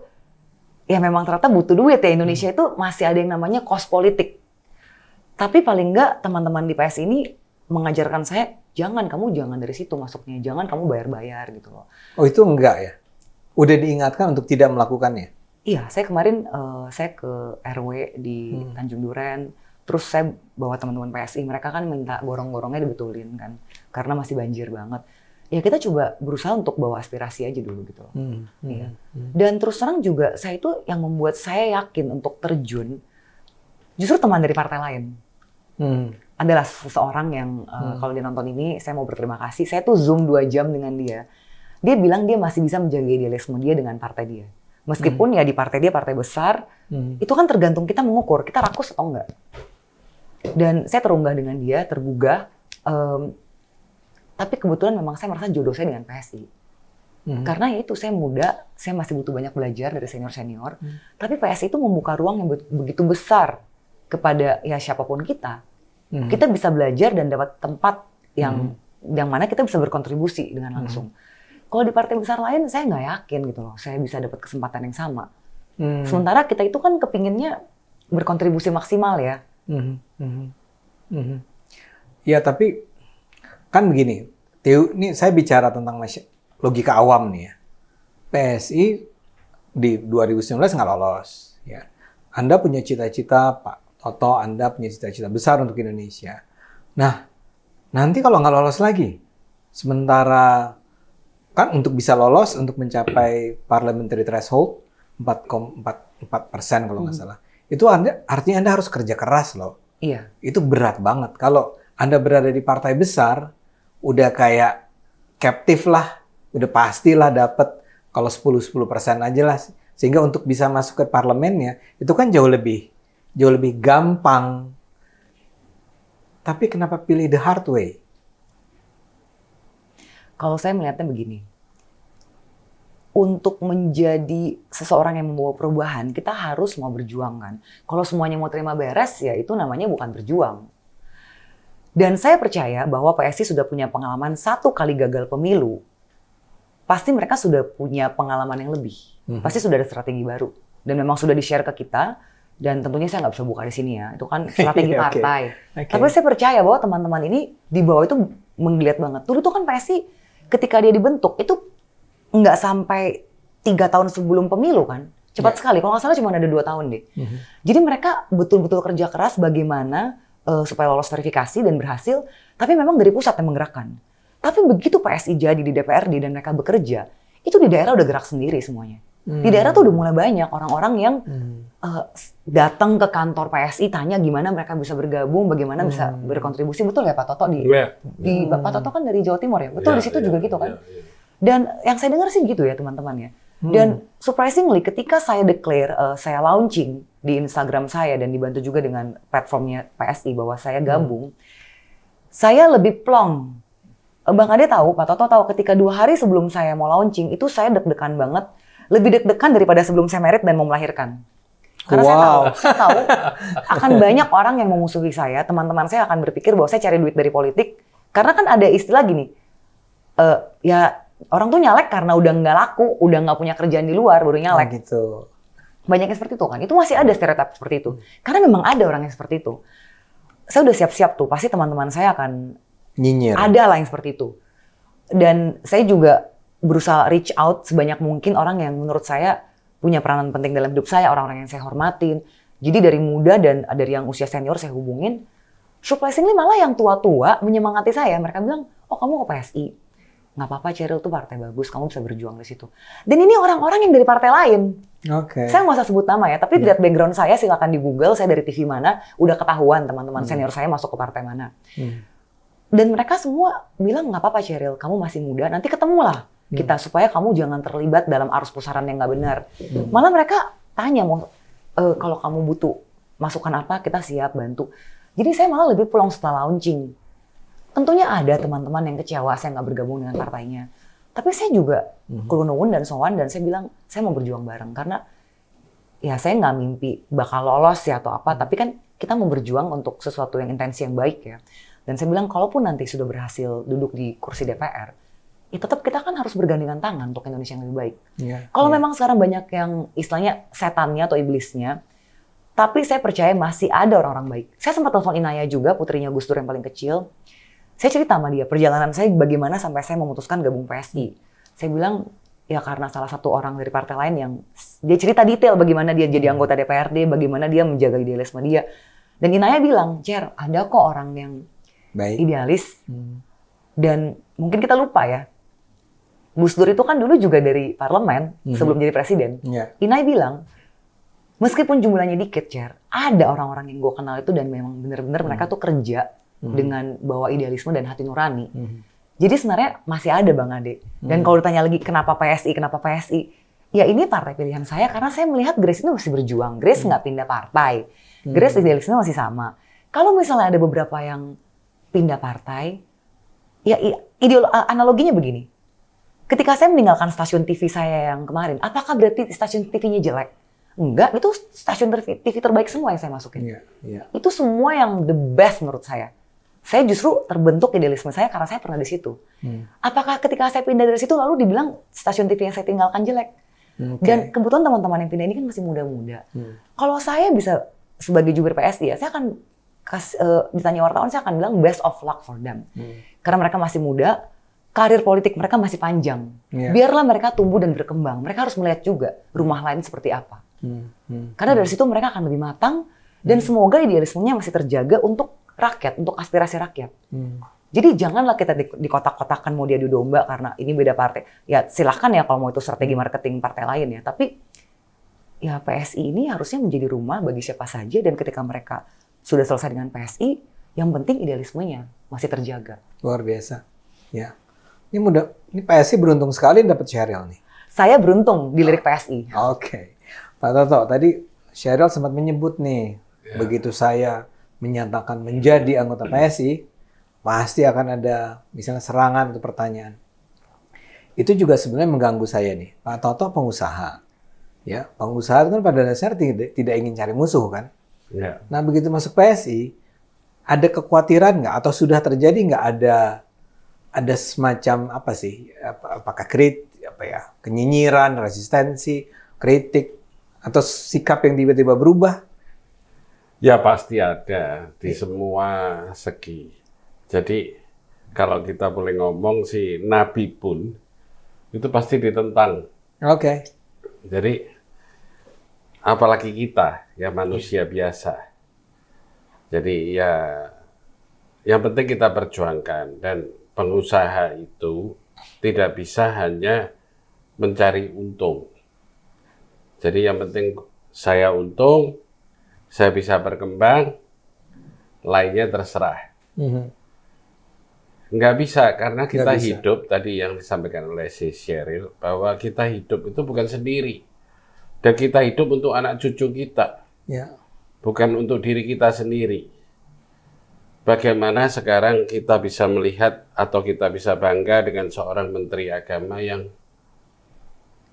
Ya memang ternyata butuh duit ya. Indonesia itu masih ada yang namanya kos politik. Tapi paling nggak teman-teman di PSI ini mengajarkan saya, kamu jangan dari situ masuknya. Jangan kamu bayar-bayar gitu loh. Oh itu enggak ya? Udah diingatkan untuk tidak melakukannya? Iya, saya kemarin saya ke RW di Tanjung Duren. Terus saya bawa teman-teman PSI. Mereka kan minta gorong-gorongnya dibetulin kan. Karena masih banjir banget. Ya kita coba berusaha untuk bawa aspirasi aja dulu gitu loh. Iya. Dan terus terang juga saya itu yang membuat saya yakin untuk terjun justru teman dari partai lain. Adalah seseorang yang kalau dia nonton ini saya mau berterima kasih. Saya tuh Zoom 2 jam dengan dia. Dia bilang dia masih bisa menjaga idealisme dia dengan partai dia. Meskipun ya di partai dia partai besar, itu kan tergantung kita mengukur kita rakus atau enggak. Dan saya terunggah dengan dia, tergugah. Tapi kebetulan memang saya merasa jodoh saya dengan PSI. Karena ya itu saya muda, saya masih butuh banyak belajar dari senior-senior. Tapi PSI itu membuka ruang yang begitu besar kepada ya siapapun kita. Kita bisa belajar dan dapat tempat yang mana kita bisa berkontribusi dengan langsung. Kalau di partai besar lain saya nggak yakin gitu loh, saya bisa dapat kesempatan yang sama. Sementara kita itu kan kepinginnya berkontribusi maksimal ya. Ya tapi kan begini, ini saya bicara tentang logika awam nih ya. PSI di 2019 nggak lolos. Ya. Anda punya cita-cita, Pak Toto, Anda punya cita-cita besar untuk Indonesia. Nah, nanti kalau nggak lolos lagi, sementara kan untuk bisa lolos, untuk mencapai parliamentary threshold 4,4% kalau nggak salah, itu artinya Anda harus kerja keras loh. Iya. Itu berat banget. Kalau Anda berada di partai besar, udah kayak captive lah, udah pastilah dapat kalau 10% aja lah. Sehingga untuk bisa masuk ke parlemennya, itu kan jauh lebih gampang. Tapi kenapa pilih the hard way? Kalau saya melihatnya begini, untuk menjadi seseorang yang membawa perubahan, kita harus mau berjuang kan. Kalau semuanya mau terima beres, ya itu namanya bukan berjuang. Dan saya percaya bahwa PSI sudah punya pengalaman 1 kali gagal pemilu. Pasti mereka sudah punya pengalaman yang lebih. Pasti sudah ada strategi baru. Dan memang sudah di-share ke kita. Dan tentunya saya nggak bisa buka di sini ya. Itu kan strategi partai. Tapi saya percaya bahwa teman-teman ini di bawah itu menggeliat banget. Dulu tuh kan PSI ketika dia dibentuk itu nggak sampai 3 tahun sebelum pemilu kan. Cepat sekali. Kalau nggak salah cuma ada 2 tahun deh. Jadi mereka betul-betul kerja keras bagaimana supaya lolos verifikasi dan berhasil, tapi memang dari pusat yang menggerakkan. Tapi begitu PSI jadi di DPRD dan mereka bekerja, itu di daerah udah gerak sendiri semuanya. Di daerah tuh udah mulai banyak orang-orang yang datang ke kantor PSI tanya gimana mereka bisa bergabung, bagaimana bisa berkontribusi. Betul ya Pak Toto di Pak Toto kan dari Jawa Timur ya, betul di situ juga gitu kan. Dan yang saya dengar sih gitu ya teman-teman ya. Dan surprisingly ketika saya declare, saya launching di Instagram saya dan dibantu juga dengan platformnya PSI bahwa saya gabung, saya lebih plong. Bang Ade tahu, Pak Toto tahu ketika 2 hari sebelum saya mau launching itu saya deg-degan banget, lebih deg-degan daripada sebelum saya merit dan mau melahirkan. Karena saya tahu akan banyak orang yang memusuhi saya, teman-teman saya akan berpikir bahwa saya cari duit dari politik, karena kan ada istilah gini, ya orang tuh nyalek karena udah nggak laku, udah nggak punya kerjaan di luar, baru nyalek. Gitu. Banyak yang seperti itu kan. Itu masih ada stereotip seperti itu. Karena memang ada orang yang seperti itu. Saya udah siap-siap tuh, pasti teman-teman saya akan nyinyir. Ada lah yang seperti itu. Dan saya juga berusaha reach out sebanyak mungkin orang yang menurut saya punya peranan penting dalam hidup saya, orang-orang yang saya hormatin. Jadi dari muda dan dari yang usia senior saya hubungin, surprisingly malah yang tua-tua menyemangati saya. Mereka bilang, oh kamu ke PSI. Nggak apa-apa, Cheryl tuh partai bagus, kamu bisa berjuang di situ. Dan ini orang-orang yang dari partai lain. Saya nggak usah sebut nama ya, tapi lihat background saya, silakan di Google, saya dari TV mana, udah ketahuan teman-teman senior saya masuk ke partai mana. Dan mereka semua bilang, nggak apa-apa Cheryl, kamu masih muda, nanti ketemulah kita, supaya kamu jangan terlibat dalam arus pusaran yang nggak benar. Malah mereka tanya, kalau kamu butuh masukan apa, kita siap bantu. Jadi saya malah lebih pulang setelah launching. Tentunya ada teman-teman yang kecewa saya nggak bergabung dengan partainya. Tapi saya juga kulunungun dan sowan, dan saya bilang, saya mau berjuang bareng. Karena ya saya nggak mimpi bakal lolos ya atau apa, tapi kan kita mau berjuang untuk sesuatu yang intensi yang baik ya. Dan saya bilang, kalaupun nanti sudah berhasil duduk di kursi DPR, ya tetap kita kan harus bergandengan tangan untuk Indonesia yang lebih baik. Kalau memang sekarang banyak yang istilahnya setannya atau iblisnya, tapi saya percaya masih ada orang-orang baik. Saya sempat telepon Inaya juga, putrinya Gus Dur yang paling kecil. Saya cerita sama dia perjalanan saya bagaimana sampai saya memutuskan gabung PSI. Saya bilang, ya karena salah satu orang dari partai lain yang dia cerita detail bagaimana dia jadi anggota DPRD, bagaimana dia menjaga idealisme dia. Dan Inaya bilang, Cher, ada kok orang yang baik, idealis. Dan mungkin kita lupa ya, Gus Dur itu kan dulu juga dari parlemen sebelum jadi presiden. Inai bilang, meskipun jumlahnya dikit, Cher, ada orang-orang yang gue kenal itu dan memang benar-benar mereka tuh kerja dengan bawa idealisme dan hati nurani. Jadi sebenarnya masih ada Bang Ade. Dan kalau ditanya lagi kenapa PSI? Ya ini partai pilihan saya karena saya melihat Grace ini masih berjuang. Grace nggak pindah partai. Grace idealisme masih sama. Kalau misalnya ada beberapa yang pindah partai, ya analoginya begini. Ketika saya meninggalkan stasiun TV saya yang kemarin, apakah berarti stasiun TV-nya jelek? Enggak, itu stasiun TV terbaik semua yang saya masukin. Itu semua yang the best menurut saya. Saya justru terbentuk idealisme saya karena saya pernah di situ. Apakah ketika saya pindah dari situ lalu dibilang stasiun TV yang saya tinggalkan jelek? Dan kebetulan teman-teman yang pindah ini kan masih muda-muda. Kalau saya bisa sebagai jubir PSI ya, saya akan ditanya wartawan, saya akan bilang best of luck for them. Karena mereka masih muda, karir politik mereka masih panjang. Biarlah mereka tumbuh dan berkembang. Mereka harus melihat juga rumah lain seperti apa. Karena dari situ mereka akan lebih matang dan semoga idealismenya masih terjaga untuk rakyat, untuk aspirasi rakyat. Jadi janganlah kita dikotak-kotakan mau diadu domba karena ini beda partai. Ya silahkan ya kalau mau itu strategi marketing partai lain ya. Tapi ya PSI ini harusnya menjadi rumah bagi siapa saja dan ketika mereka sudah selesai dengan PSI, yang penting idealismenya masih terjaga. Luar biasa. Ya. Ini PSI beruntung sekali dapat Cheryl nih. Saya beruntung dilirik PSI. Oke. Pak Toto, tadi Cheryl sempat menyebut nih, begitu saya menyatakan menjadi anggota PSI, pasti akan ada misalnya serangan atau pertanyaan. Itu juga sebenarnya mengganggu saya nih. Pak Toto pengusaha. Ya, pengusaha kan pada dasarnya tidak ingin cari musuh kan. Nah, begitu masuk PSI, ada kekhawatiran nggak atau sudah terjadi nggak ada semacam apa sih, apakah kenyinyiran, resistensi, kritik, atau sikap yang tiba-tiba berubah? Ya pasti ada di semua segi. Jadi kalau kita boleh ngomong sih, Nabi pun itu pasti ditentang. Jadi apalagi kita ya manusia biasa. Jadi ya yang penting kita perjuangkan dan pengusaha itu tidak bisa hanya mencari untung. Jadi yang penting saya untung, saya bisa berkembang, lainnya terserah. Nggak bisa, karena kita hidup, tadi yang disampaikan oleh si Cheryl, bahwa kita hidup itu bukan sendiri. Dan kita hidup untuk anak cucu kita. Bukan untuk diri kita sendiri. Bagaimana sekarang kita bisa melihat atau kita bisa bangga dengan seorang Menteri Agama yang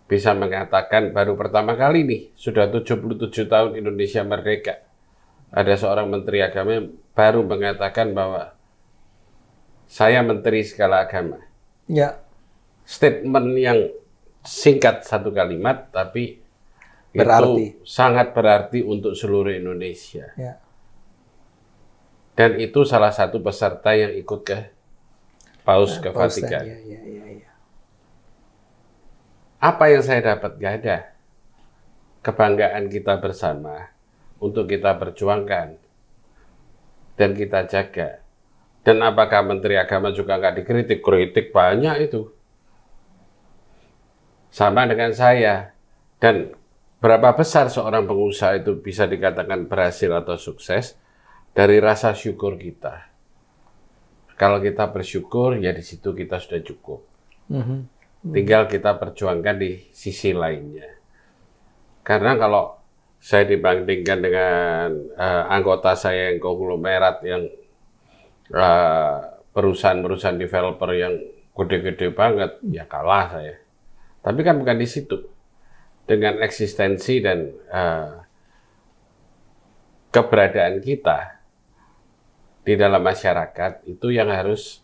bisa mengatakan baru pertama kali nih, sudah 77 tahun Indonesia merdeka. Ada seorang Menteri Agama yang baru mengatakan bahwa saya menteri segala agama. Statement yang singkat satu kalimat, tapi berarti. Itu sangat berarti untuk seluruh Indonesia. Dan itu salah satu peserta yang ikut ke Paus ke Vatikan. Apa yang saya dapat? Gak ada. kebanggaan kita bersama untuk kita perjuangkan dan kita jaga. Dan apakah Menteri Agama juga nggak dikritik? Kritik banyak itu. Sama dengan saya. Dan berapa besar seorang pengusaha itu bisa dikatakan berhasil atau sukses? Dari rasa syukur kita. Kalau kita bersyukur, ya di situ kita sudah cukup. Tinggal kita perjuangkan di sisi lainnya. Karena kalau saya dibandingkan dengan anggota saya yang konglomerat, yang perusahaan-perusahaan developer yang gede-gede banget, ya kalah saya. Tapi kan bukan di situ. Dengan eksistensi dan keberadaan kita di dalam masyarakat, itu yang harus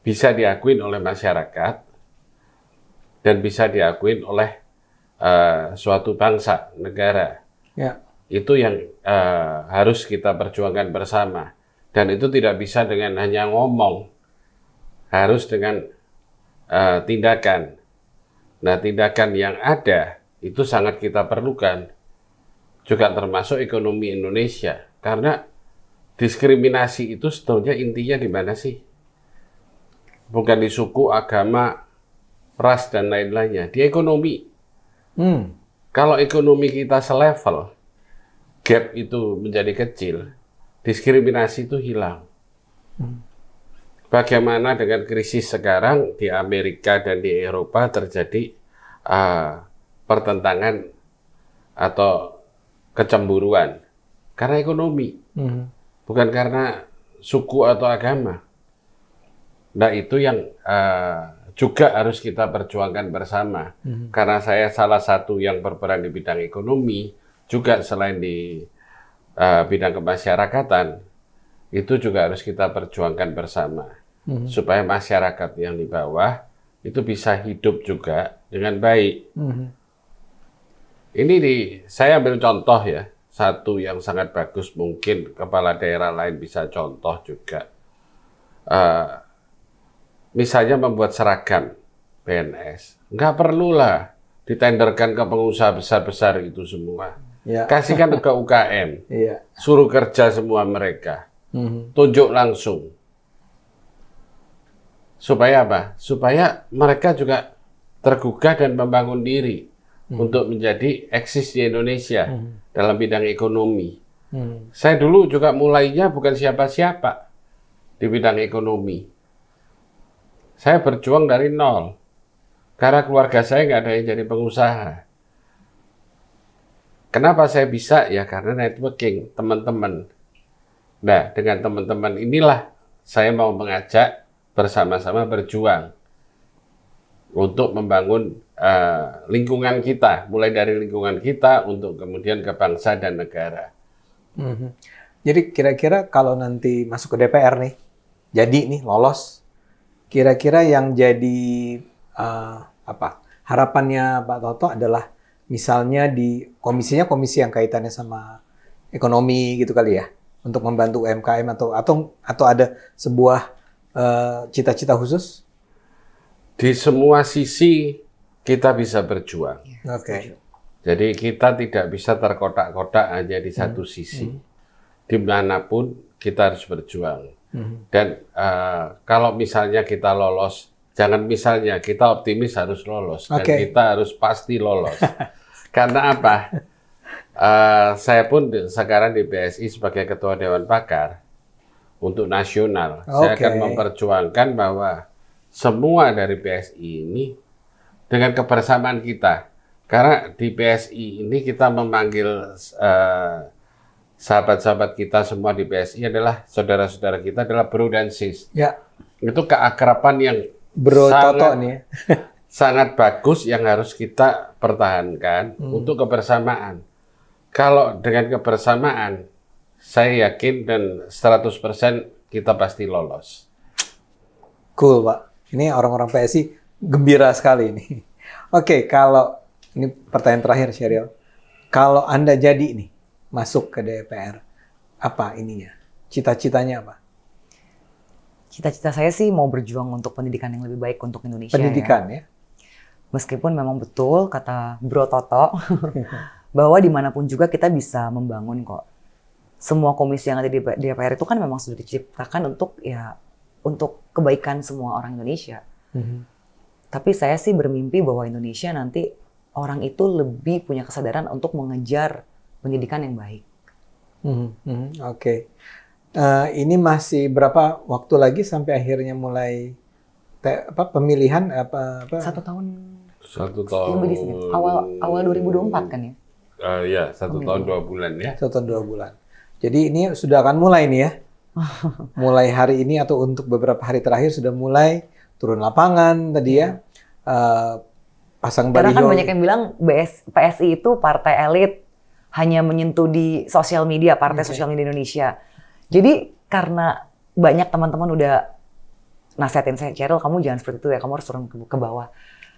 bisa diakui oleh masyarakat dan bisa diakui oleh suatu bangsa, negara. Ya. Itu yang harus kita perjuangkan bersama. Dan itu tidak bisa dengan hanya ngomong, harus dengan tindakan. Nah, tindakan yang ada itu sangat kita perlukan, juga termasuk ekonomi Indonesia. Karena diskriminasi itu sebetulnya intinya di mana sih? Bukan di suku, agama, ras, dan lain-lainnya. Di ekonomi. Kalau ekonomi kita selevel, gap itu menjadi kecil, diskriminasi itu hilang. Bagaimana dengan krisis sekarang di Amerika dan di Eropa terjadi pertentangan atau kecemburuan karena ekonomi, bukan karena suku atau agama. Nah, itu yang juga harus kita perjuangkan bersama. Karena saya salah satu yang berperan di bidang ekonomi, juga selain di bidang kemasyarakatan, itu juga harus kita perjuangkan bersama. Supaya masyarakat yang di bawah itu bisa hidup juga dengan baik. Ini saya ambil contoh ya, satu yang sangat bagus, mungkin kepala daerah lain bisa contoh juga. Misalnya membuat seragam PNS. Nggak perlulah ditenderkan ke pengusaha besar-besar itu semua. Ya. Kasihkan ke UKM. Iya. Suruh kerja semua mereka. Tunjuk langsung. Supaya apa? Supaya mereka juga tergugah dan membangun diri untuk menjadi eksis di Indonesia dalam bidang ekonomi. Saya dulu juga mulainya bukan siapa-siapa di bidang ekonomi. Saya berjuang dari nol. Karena keluarga saya nggak ada yang jadi pengusaha. Kenapa saya bisa? Ya karena networking, teman-teman. Nah, dengan teman-teman inilah saya mau mengajak bersama-sama berjuang untuk membangun lingkungan kita, mulai dari lingkungan kita untuk kemudian ke bangsa dan negara. Jadi kira-kira kalau nanti masuk ke DPR nih, jadi nih lolos, kira-kira yang jadi harapannya Pak Toto adalah misalnya di komisinya komisi yang kaitannya sama ekonomi gitu kali ya, untuk membantu UMKM atau ada sebuah cita-cita khusus? Di semua sisi kita bisa berjuang. Oke. Jadi kita tidak bisa terkotak-kotak hanya di satu sisi. Dimanapun kita harus berjuang. Dan kalau misalnya kita lolos, jangan misalnya, kita optimis harus lolos. Dan kita harus pasti lolos. Karena apa? Saya pun sekarang di PSI sebagai Ketua Dewan Pakar untuk nasional. Saya akan memperjuangkan bahwa semua dari PSI ini dengan kebersamaan kita. Karena di PSI ini kita memanggil sahabat-sahabat kita semua di PSI adalah saudara-saudara kita, adalah bro dan sis. Ya. Itu keakraban yang Bro Toto nih. sangat bagus yang harus kita pertahankan untuk kebersamaan. Kalau dengan kebersamaan, saya yakin dan 100% kita pasti lolos. Cool, Pak. Ini orang-orang PSI gembira sekali ini. Oke, kalau ini pertanyaan terakhir, Sheryl. Kalau Anda jadi nih masuk ke DPR, apa ininya? Cita-citanya apa? Cita-cita saya sih mau berjuang untuk pendidikan yang lebih baik untuk Indonesia. Pendidikan ya? Meskipun memang betul kata Bro Toto bahwa dimanapun juga kita bisa membangun kok. Semua komisi yang ada di DPR itu kan memang sudah diciptakan untuk kebaikan semua orang Indonesia. Tapi saya sih bermimpi bahwa Indonesia nanti orang itu lebih punya kesadaran untuk mengejar pendidikan yang baik. Oke. Ini masih berapa waktu lagi sampai akhirnya mulai pemilihan apa? 1 tahun. 1 tahun. Lebih di sini. Awal 2024 kan ya? Ya, 1 tahun 2 bulan ya. 1 tahun 2 bulan. Jadi ini sudah akan mulai nih ya. Mulai hari ini atau untuk beberapa hari terakhir sudah mulai turun lapangan tadi ya. Pasang baliho. Karena kan banyak yang bilang PSI itu partai elit, hanya menyentuh di sosial media, partai sosial media Indonesia. Jadi karena banyak teman-teman udah nasihatin saya, Cheryl kamu jangan seperti itu ya, kamu harus turun ke bawah.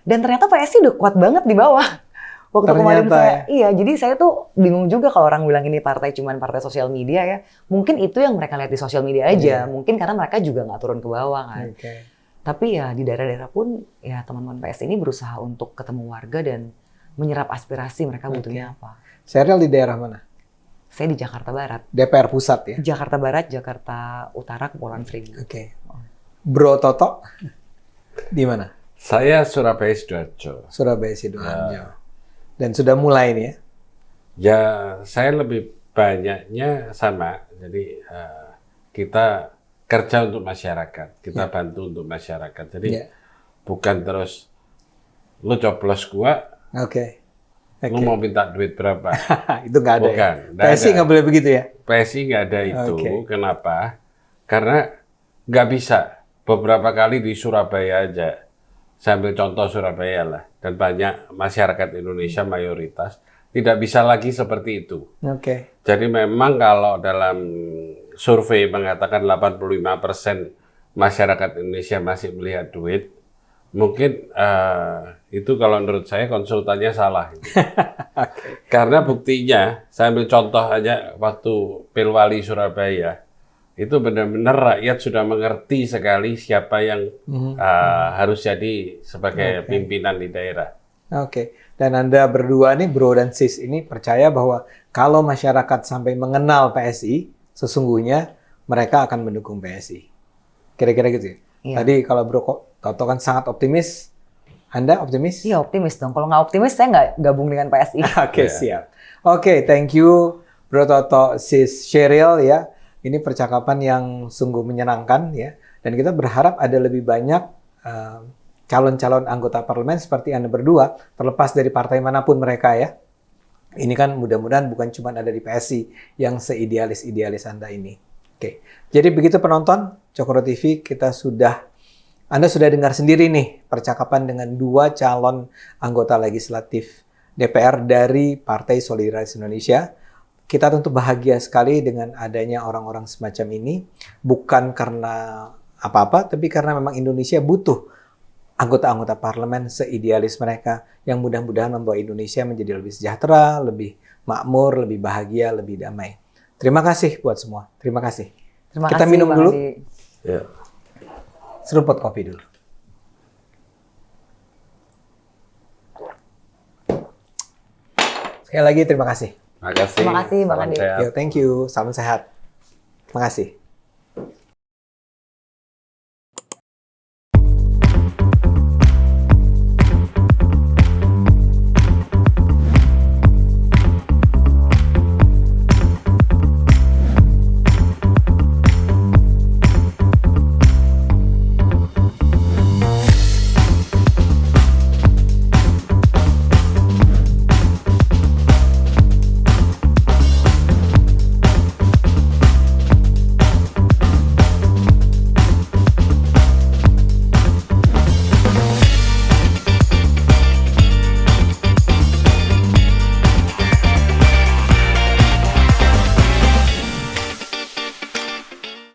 Dan ternyata PSI udah kuat banget di bawah. Waktu kemarin saya, iya, jadi saya tuh bingung juga kalau orang bilang ini partai cuman partai sosial media ya. Mungkin itu yang mereka lihat di sosial media aja. Mungkin karena mereka juga nggak turun ke bawah kan. Tapi ya di daerah-daerah pun ya teman-teman PSI ini berusaha untuk ketemu warga dan menyerap aspirasi mereka butuhnya apa. Cheryl di daerah mana? Saya di Jakarta Barat. DPR Pusat ya? Jakarta Barat, Jakarta Utara, Kepulauan Seribu. Bro Toto, di mana? Saya Surabaya Sidoarjo. Surabaya Sidoarjo. Dan sudah mulai nih ya? Ya, saya lebih banyaknya sama. Jadi kita kerja untuk masyarakat, kita bantu untuk masyarakat. Jadi bukan terus lu coblos gua, lu mau minta duit berapa? Itu nggak ada. Bukan. Ya? PSI nggak boleh begitu ya? PSI nggak ada itu. Kenapa? Karena nggak bisa. Beberapa kali di Surabaya aja. Saya ambil contoh Surabaya lah. Dan banyak masyarakat Indonesia mayoritas tidak bisa lagi seperti itu. Jadi memang kalau dalam survei mengatakan 85% masyarakat Indonesia masih melihat duit, mungkin itu kalau menurut saya konsultannya salah. Karena buktinya, saya ambil contoh aja waktu Pilwali Surabaya, itu benar-benar rakyat sudah mengerti sekali siapa yang harus jadi sebagai pimpinan di daerah. Dan Anda berdua nih, Bro dan Sis ini percaya bahwa kalau masyarakat sampai mengenal PSI, sesungguhnya mereka akan mendukung PSI. Kira-kira gitu ya? Tadi kalau Bro Toto kan sangat optimis, Anda optimis? Iya optimis dong, kalau nggak optimis saya nggak gabung dengan PSI. Siap. Thank you Bro Toto, Sis Cheryl ya. Ini percakapan yang sungguh menyenangkan ya. Dan kita berharap ada lebih banyak calon-calon anggota parlemen seperti Anda berdua, terlepas dari partai manapun mereka ya. Ini kan mudah-mudahan bukan cuma ada di PSI yang seidealis-idealis Anda ini. Jadi begitu penonton Cokro TV, Anda sudah dengar sendiri nih percakapan dengan 2 calon anggota legislatif DPR dari Partai Solidaritas Indonesia. Kita tentu bahagia sekali dengan adanya orang-orang semacam ini, bukan karena apa-apa, tapi karena memang Indonesia butuh anggota-anggota parlemen seidealis mereka yang mudah-mudahan membawa Indonesia menjadi lebih sejahtera, lebih makmur, lebih bahagia, lebih damai. Terima kasih buat semua. Terima kasih. Kita minum dulu. Seruput kopi dulu. Sekali lagi terima kasih. Terima kasih. Terima kasih Bang Andi. Thank you. Salam sehat. Terima kasih.